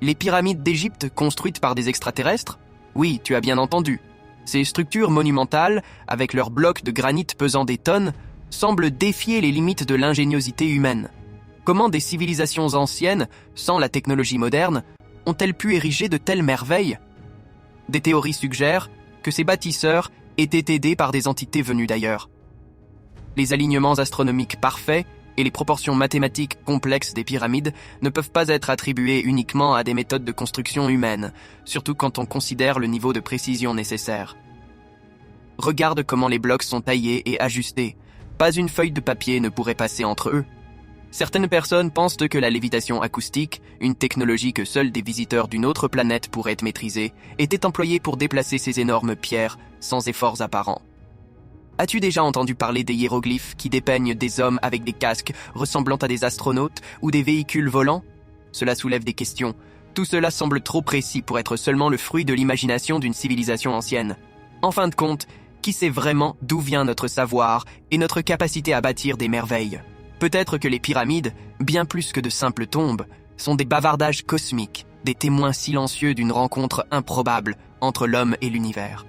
Les pyramides d'Égypte construites par des extraterrestres? Oui, tu as bien entendu. Ces structures monumentales, avec leurs blocs de granit pesant des tonnes, semblent défier les limites de l'ingéniosité humaine. Comment des civilisations anciennes, sans la technologie moderne, ont-elles pu ériger de telles merveilles? Des théories suggèrent que ces bâtisseurs étaient aidés par des entités venues d'ailleurs. Les alignements astronomiques parfaits et les proportions mathématiques complexes des pyramides ne peuvent pas être attribués uniquement à des méthodes de construction humaines, surtout quand on considère le niveau de précision nécessaire. Regarde comment les blocs sont taillés et ajustés. Pas une feuille de papier ne pourrait passer entre eux. Certaines personnes pensent que la lévitation acoustique, une technologie que seuls des visiteurs d'une autre planète pourraient maîtriser, était employée pour déplacer ces énormes pierres sans efforts apparents. As-tu déjà entendu parler des hiéroglyphes qui dépeignent des hommes avec des casques ressemblant à des astronautes ou des véhicules volants? Cela soulève des questions. Tout cela semble trop précis pour être seulement le fruit de l'imagination d'une civilisation ancienne. En fin de compte, qui sait vraiment d'où vient notre savoir et notre capacité à bâtir des merveilles? Peut-être que les pyramides, bien plus que de simples tombes, sont des bavardages cosmiques, des témoins silencieux d'une rencontre improbable entre l'homme et l'univers.